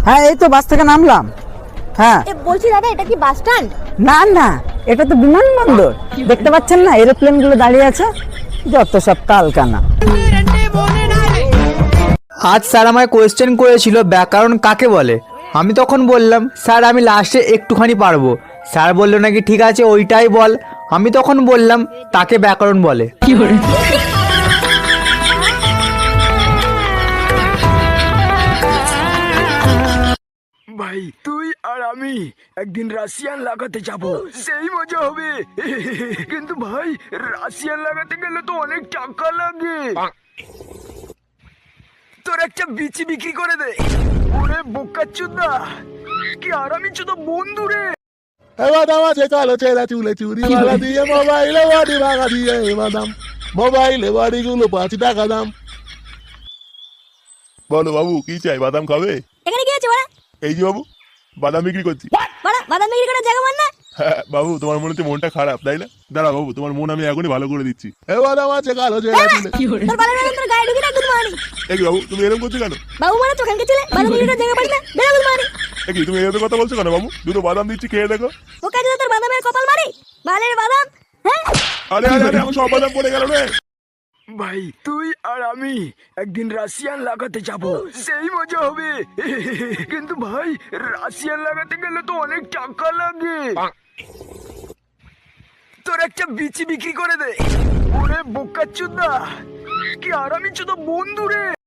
হ্যাঁ, এই তো বাস থেকে নামলাম। হ্যাঁ, বলছি দাদা, এটা কি বাস স্ট্যান্ড? না না, এটা তো বিমানবন্দর। দেখতে পাচ্ছেন না, এরোপ্লেন গুলো দাঁড়িয়ে আছে। যত সব কালকানা। আজ স্যার আমায় কোয়েশ্চেন করেছিল ব্যাকরণ কাকে বলে। আমি তখন বললাম স্যার আমি লাস্টে একটুখানি পারবো। স্যার বললো নাকি ঠিক আছে ওইটাই বল। আমি তখন বললাম তাকে ব্যাকরণ বলে। ভাই তুই আর আমি একদিন রাশিয়ান লাগাতে যাব, সেই মজা হবে। কিন্তু ভাই রাশিয়ান লাগাতে গেলে তো অনেক টাকা লাগে। তোর একটা বিচি বিক্রি করে দে। ওরে বোকাচোদা, কি আরামি চোদা বন্ধু রে। এবার আছে কালো চেরা চুলে চুরি মালা দিয়ে মোবাইলে বাড়ি ভাঙা দিয়ে বাদাম, মোবাইলে বাড়িগুলো 5 টাকা দাম। বলো বাবু কি চাই, বাদাম খাবে? এখানে কি আছে বড়া? এই যে বাবু বাদাম বিক্রি করছি। বড়া, বাদাম বিক্রি করার জায়গা মান না? হ্যাঁ বাবু, তোমার মনে হচ্ছে মনটা খারাপ তাই না? দাঁড়া বাবু, তোমার মন আমি এখনই ভালো করে দিচ্ছি। এবার আছে কালো চেরা চুলে। তোর বালের মতন তোর গায়ে ঢুকে না, গুড মর্নিং। এই বাবু তুমি এরকম করছো কেন? বাবু মানে তো ওখানকে ছেলে, বাদাম বিক্রি করার জায়গা পাস না, বেরা গুড মর্নিং। কি তুমি এরকম কথা বলছো কেন বাবু? দুটো বাদাম দিচ্ছি, খেয়ে দেখো। ওকে যদি তোর বাদামের কপাল মারি, বালের বাদাম। হ্যাঁ, আরে আরে আরে, আমার সব বাদাম পড়ে গেল রে। ভাই তুই আর আমি একদিন রাশিয়ান লাগাতে যাব, সেই মজা হবে। কিন্তু ভাই রাশিয়ান লাগাতে গেলে তো অনেক টাকা লাগে। তোর একটা বিচি বিক্রি করে দে। ওরে বোকাচোদা, কি আরামি চোদা বন্ধু রে।